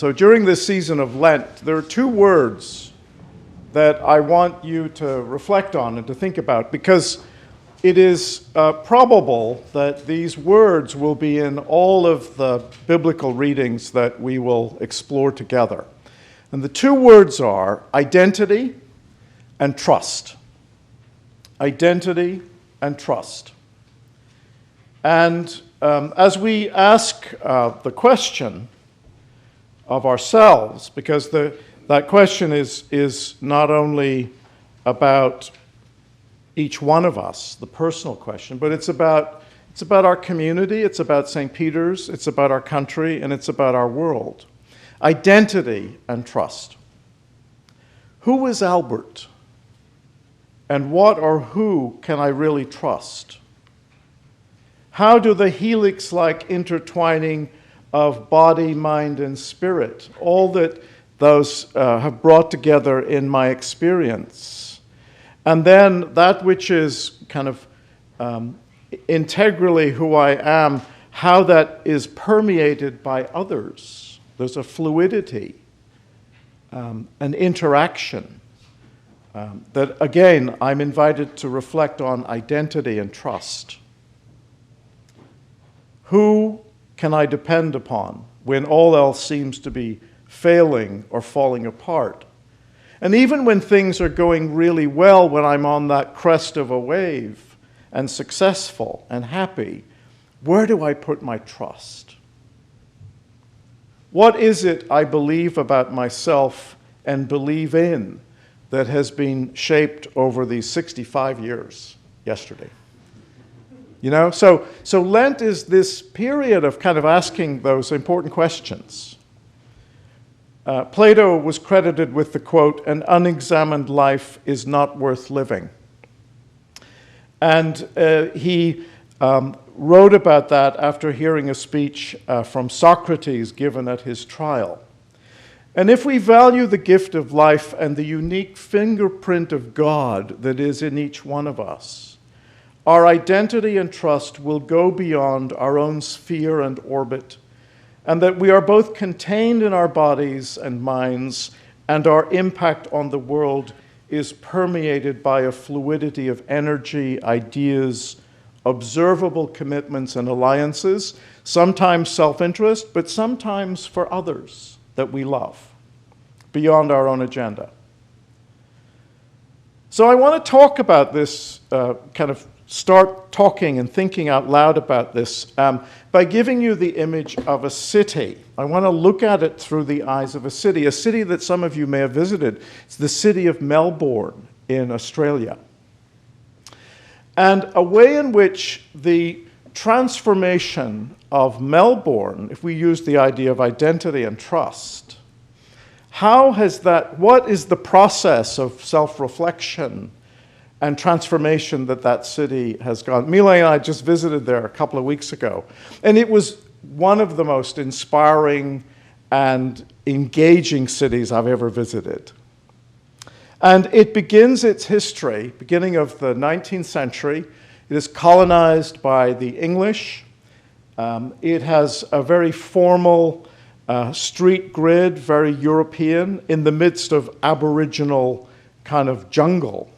So during this season of Lent, there are two words that I want you to reflect on and to think about, because it is probable that these words will be in all of the biblical readings that we will explore together. And the two words are identity and trust. Identity and trust. And as we ask the question of ourselves, because that question is not only about each one of us, the personal question, but it's about our community, it's about St. Peter's, it's about our country, and it's about our world. Identity and trust. Who is Albert? And what or who can I really trust? How do the helix-like intertwining of body, mind, and spirit, all that those have brought together in my experience, and then that which is kind of integrally who I am, how that is permeated by others. There's a fluidity, an interaction that, again, I'm invited to reflect on identity and trust. Who can I depend upon when all else seems to be failing or falling apart? And even when things are going really well, when I'm on that crest of a wave and successful and happy, where do I put my trust? What is it I believe about myself and believe in that has been shaped over these 65 years yesterday? You know, so Lent is this period of kind of asking those important questions. Plato was credited with the quote, "An unexamined life is not worth living." And he wrote about that after hearing a speech from Socrates given at his trial. And if we value the gift of life and the unique fingerprint of God that is in each one of us, our identity and trust will go beyond our own sphere and orbit, and that we are both contained in our bodies and minds, and our impact on the world is permeated by a fluidity of energy, ideas, observable commitments and alliances, sometimes self-interest, but sometimes for others that we love, beyond our own agenda. So I want to talk about this start talking and thinking out loud about this by giving you the image of a city. I want to look at it through the eyes of a city that some of you may have visited. It's the city of Melbourne in Australia. And a way in which the transformation of Melbourne, if we use the idea of identity and trust, what is the process of self-reflection and transformation that city has gone? Mila and I just visited there a couple of weeks ago, and it was one of the most inspiring and engaging cities I've ever visited. And it begins its history, beginning of the 19th century. It is colonized by the English. It has a very formal street grid, very European, in the midst of Aboriginal kind of jungle.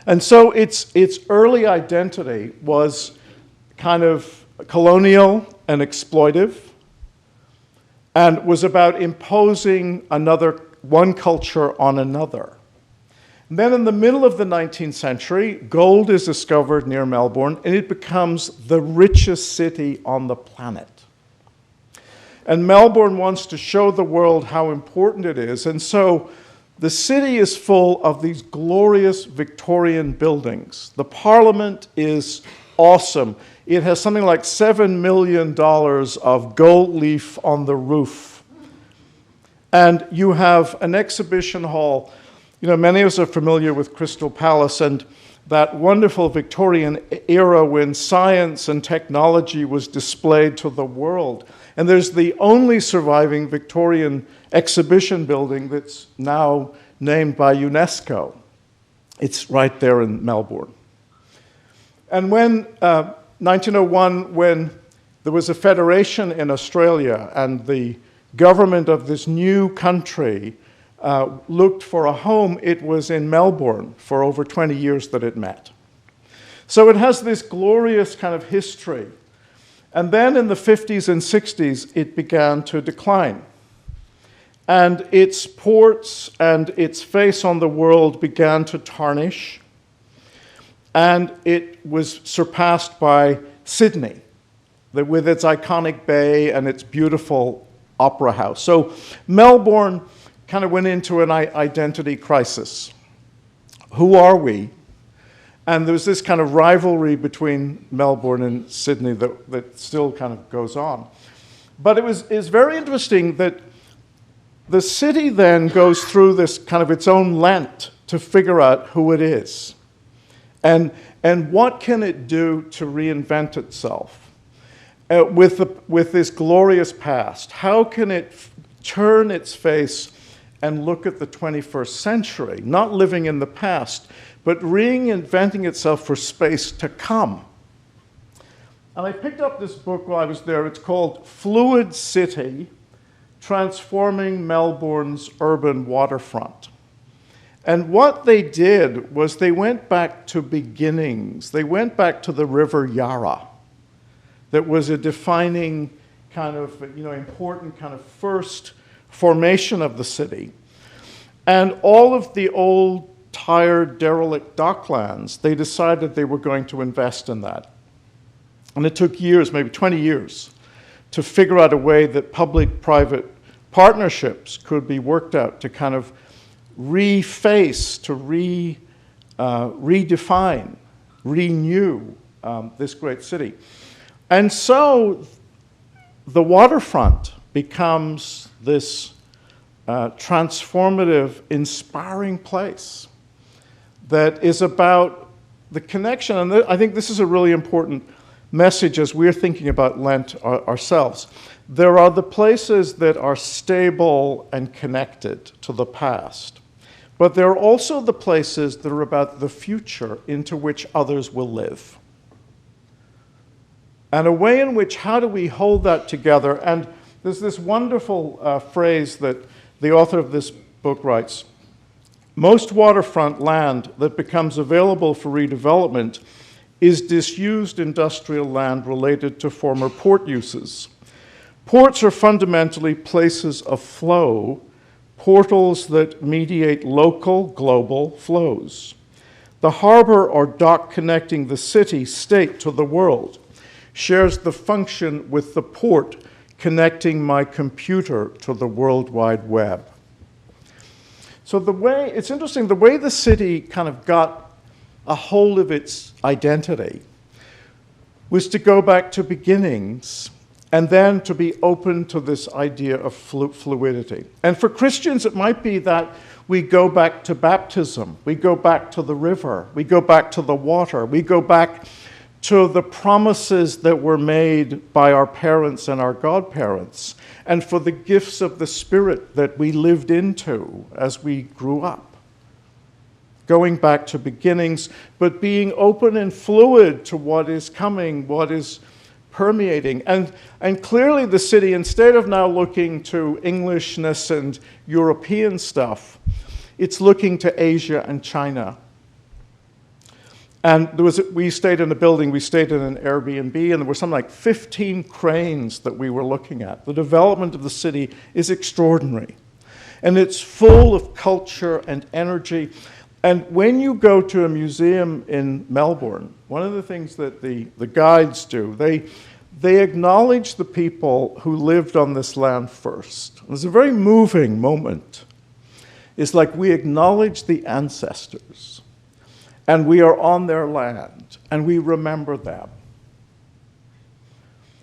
And so its early identity was kind of colonial and exploitive, and was about imposing one culture on another. And then in the middle of the 19th century, gold is discovered near Melbourne, and it becomes the richest city on the planet. And Melbourne wants to show the world how important it is, and so the city is full of these glorious Victorian buildings. The Parliament is awesome. It has something like $7 million of gold leaf on the roof. And you have an exhibition hall. You know, many of us are familiar with Crystal Palace and that wonderful Victorian era when science and technology was displayed to the world. And there's the only surviving Victorian exhibition building that's now named by UNESCO. It's right there in Melbourne. And when 1901, when there was a federation in Australia and the government of this new country looked for a home, it was in Melbourne for over 20 years that it met. So it has this glorious kind of history. And then in the 50s and 60s, it began to decline. And its ports and its face on the world began to tarnish. And it was surpassed by Sydney, with its iconic bay and its beautiful opera house. So Melbourne kind of went into an identity crisis. Who are we? And there was this kind of rivalry between Melbourne and Sydney that still kind of goes on. But it's very interesting that the city then goes through this kind of its own Lent to figure out who it is. And what can it do to reinvent itself with this glorious past? How can it turn its face and look at the 21st century, not living in the past, but reinventing itself for space to come? And I picked up this book while I was there. It's called Fluid City, Transforming Melbourne's Urban Waterfront. And what they did was they went back to beginnings. They went back to the River Yarra. That was a defining kind of, important kind of first formation of the city. And all of the old, tired, derelict docklands, they decided they were going to invest in that. And it took years, maybe 20 years, to figure out a way that public-private partnerships could be worked out to kind of reface, to redefine, renew this great city. And so the waterfront becomes this transformative, inspiring place that is about the connection. And I think this is a really important message as we're thinking about Lent ourselves. There are the places that are stable and connected to the past, but there are also the places that are about the future into which others will live. And a way in which, how do we hold that together? And there's this wonderful phrase that the author of this book writes: most waterfront land that becomes available for redevelopment is disused industrial land related to former port uses. Ports are fundamentally places of flow, portals that mediate local, global flows. The harbor or dock connecting the city, state to the world shares the function with the port connecting my computer to the World Wide Web. So it's interesting, the way the city kind of got a hold of its identity was to go back to beginnings and then to be open to this idea of fluidity. And for Christians, it might be that we go back to baptism, we go back to the river, we go back to the water, we go back to the promises that were made by our parents and our godparents, and for the gifts of the Spirit that we lived into as we grew up. Going back to beginnings, but being open and fluid to what is coming, what is permeating. And clearly the city, instead of now looking to Englishness and European stuff, it's looking to Asia and China. And we stayed in a building, we stayed in an Airbnb, and there were something like 15 cranes that we were looking at. The development of the city is extraordinary. And it's full of culture and energy. And when you go to a museum in Melbourne, one of the things that the guides do, they acknowledge the people who lived on this land first. It's a very moving moment. It's like we acknowledge the ancestors, and we are on their land, and we remember them.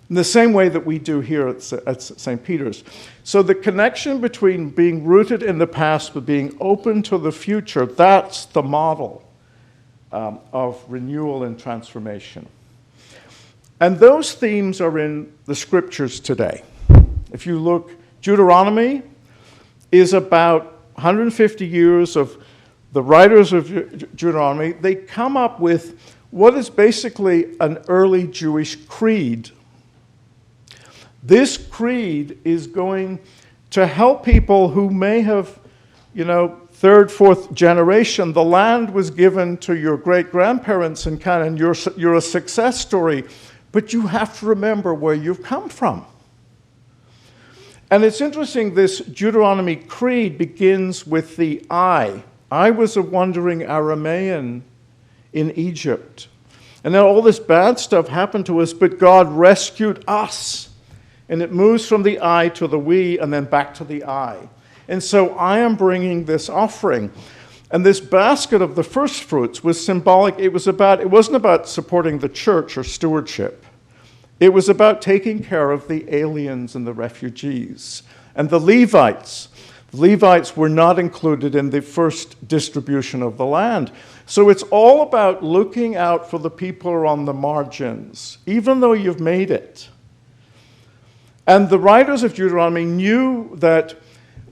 In the same way that we do here at St. Peter's. So the connection between being rooted in the past but being open to the future, that's the model of renewal and transformation. And those themes are in the scriptures today. If you look, Deuteronomy is about 150 years of the writers of Deuteronomy. They come up with what is basically an early Jewish creed This creed is going to help people who may have, third, fourth generation. The land was given to your great-grandparents in Canon. You're a success story, but you have to remember where you've come from. And it's interesting, this Deuteronomy creed begins with the I. I was a wandering Aramaean in Egypt. And then all this bad stuff happened to us, but God rescued us. And it moves from the I to the we and then back to the I. And so I am bringing this offering. And this basket of the first fruits was symbolic. It wasn't about supporting the church or stewardship. It was about taking care of the aliens and the refugees. And the Levites. The Levites were not included in the first distribution of the land. So it's all about looking out for the people who are on the margins, even though you've made it. And the writers of Deuteronomy knew that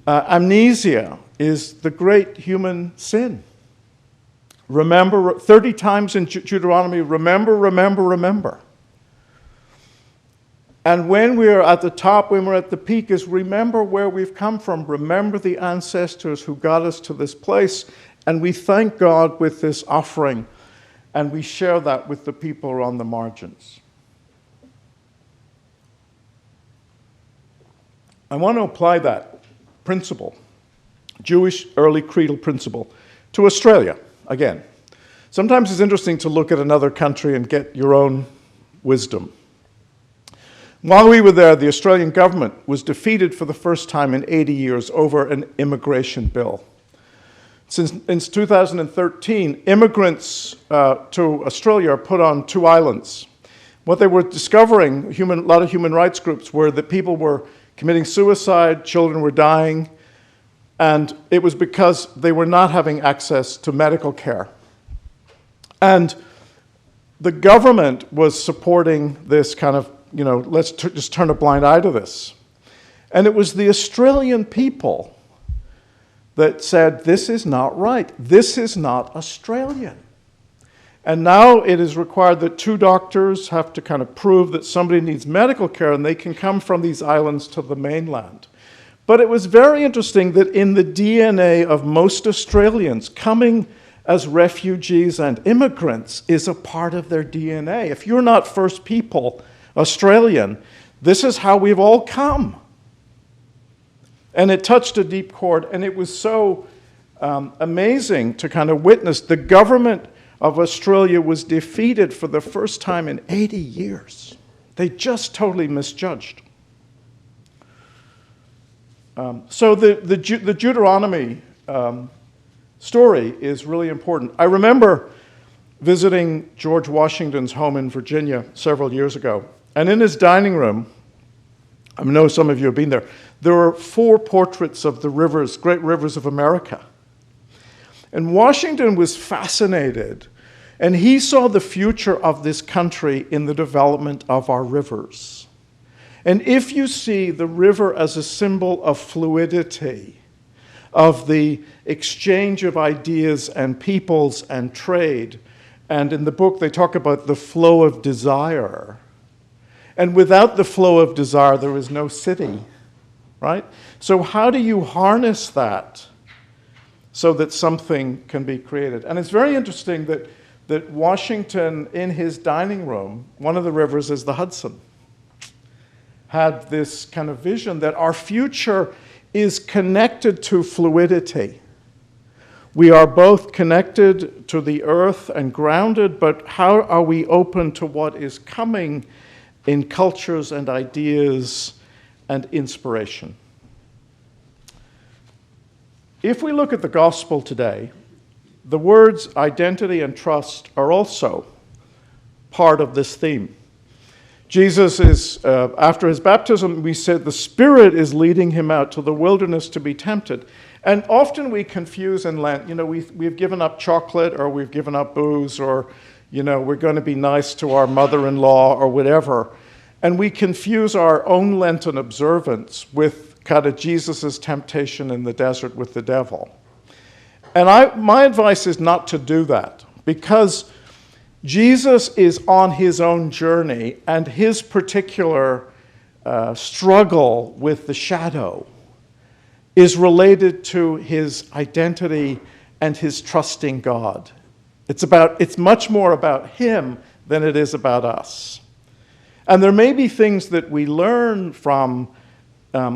amnesia is the great human sin. Remember, 30 times in Deuteronomy, remember, remember, remember. And when we're at the top, when we're at the peak, is remember where we've come from. Remember the ancestors who got us to this place. And we thank God with this offering. And we share that with the people who are on the margins. I want to apply that principle, Jewish early creedal principle, to Australia again. Sometimes it's interesting to look at another country and get your own wisdom. While we were there, the Australian government was defeated for the first time in 80 years over an immigration bill. Since 2013, immigrants to Australia are put on 2 islands. What they were discovering, a lot of human rights groups, were that people were committing suicide, children were dying, and it was because they were not having access to medical care. And the government was supporting this kind of, let's just turn a blind eye to this. And it was the Australian people that said, this is not right. This is not Australian. And now it is required that 2 doctors have to kind of prove that somebody needs medical care and they can come from these islands to the mainland. But it was very interesting that in the DNA of most Australians, coming as refugees and immigrants is a part of their DNA. If you're not First People Australian, this is how we've all come. And it touched a deep chord, and it was so amazing to kind of witness. The government of Australia was defeated for the first time in 80 years. They just totally misjudged. So the Deuteronomy story is really important. I remember visiting George Washington's home in Virginia several years ago. And in his dining room, I know some of you have been there, there were 4 portraits of the rivers, great rivers of America. And Washington was fascinated, and he saw the future of this country in the development of our rivers. And if you see the river as a symbol of fluidity, of the exchange of ideas and peoples and trade, and in the book they talk about the flow of desire. And without the flow of desire, there is no city, right? So how do you harness that so that something can be created? And it's very interesting that Washington, in his dining room, one of the rivers is the Hudson, had this kind of vision that our future is connected to fluidity. We are both connected to the earth and grounded, but how are we open to what is coming in cultures and ideas and inspiration? If we look at the gospel today, the words identity and trust are also part of this theme. Jesus is, after his baptism, we said the Spirit is leading him out to the wilderness to be tempted. And often we confuse in Lent, we've given up chocolate or we've given up booze or, we're going to be nice to our mother-in-law or whatever. And we confuse our own Lenten observance with kind of Jesus' temptation in the desert with the devil. And my advice is not to do that, because Jesus is on his own journey, and his particular struggle with the shadow is related to his identity and his trusting God. It's much more about him than it is about us. And there may be things that we learn from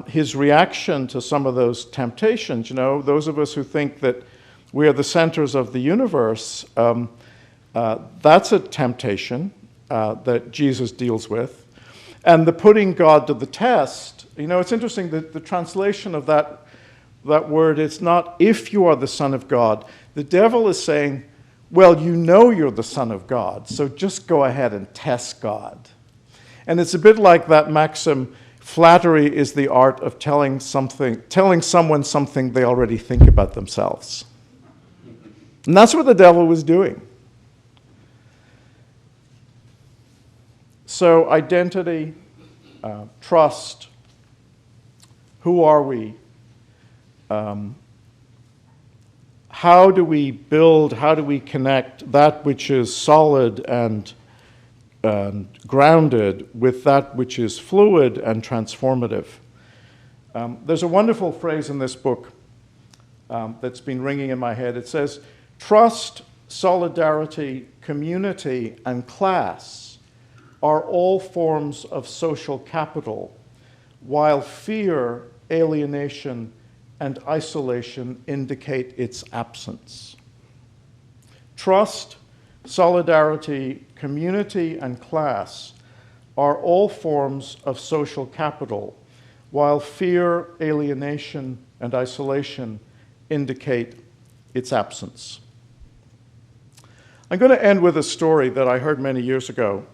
his reaction to some of those temptations. You know, those of us who think that we are the centers of the universe, that's a temptation that Jesus deals with. And the putting God to the test, you know, it's interesting that the translation of that word, it's not if you are the Son of God. The devil is saying, well, you know you're the Son of God, so just go ahead and test God. And it's a bit like that maxim, flattery is the art of telling someone something they already think about themselves. And that's what the devil was doing. So identity, trust, who are we? How do we build, how do we connect that which is solid and grounded with that which is fluid and transformative? There's a wonderful phrase in this book that's been ringing in my head. It says, trust, solidarity, community, and class are all forms of social capital, while fear, alienation, and isolation indicate its absence. Trust, solidarity, community, and class are all forms of social capital, while fear, alienation, and isolation indicate its absence. I'm going to end with a story that I heard many years ago.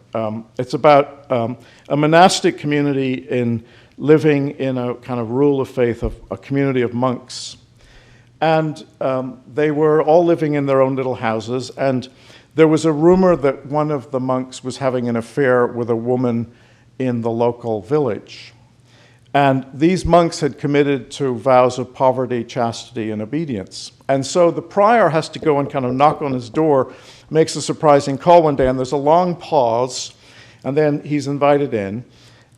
It's about a monastic community living in a kind of rule of faith of a community of monks. And they were all living in their own little houses, and there was a rumor that one of the monks was having an affair with a woman in the local village. And these monks had committed to vows of poverty, chastity, and obedience. And so the prior has to go and kind of knock on his door, makes a surprising call one day, and there's a long pause, and then he's invited in.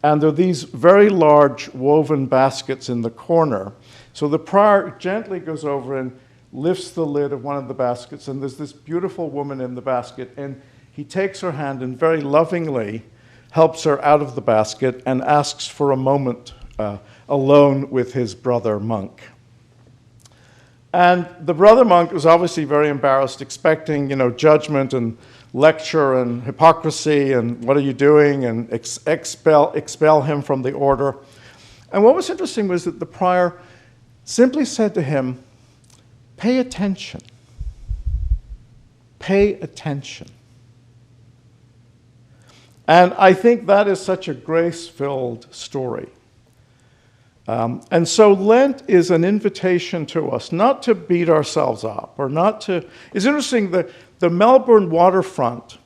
And there are these very large woven baskets in the corner. So the prior gently goes over and lifts the lid of one of the baskets, and there's this beautiful woman in the basket, and he takes her hand and very lovingly helps her out of the basket and asks for a moment alone with his brother monk. And the brother monk was obviously very embarrassed, expecting, judgment and lecture and hypocrisy and what are you doing, and expel him from the order. And what was interesting was that the prior simply said to him, pay attention. Pay attention. And I think that is such a grace-filled story. And so Lent is an invitation to us not to beat ourselves up or not to... It's interesting that the Melbourne waterfront,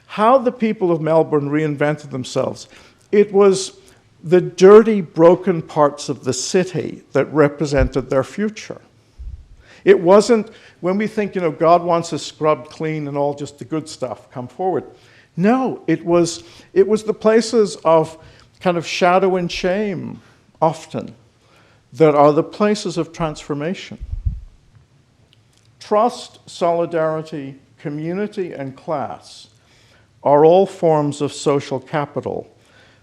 how the people of Melbourne reinvented themselves. It was the dirty, broken parts of the city that represented their future. It wasn't, when we think, God wants us scrubbed clean and all just the good stuff come forward. No, it was the places of kind of shadow and shame, often, that are the places of transformation. Trust, solidarity, community, and class are all forms of social capital,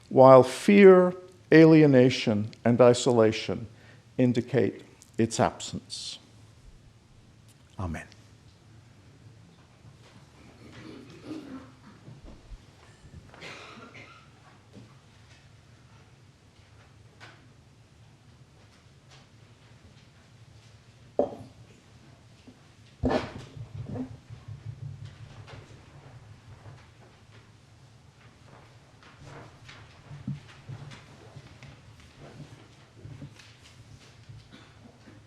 while fear, alienation, and isolation indicate its absence. Amen.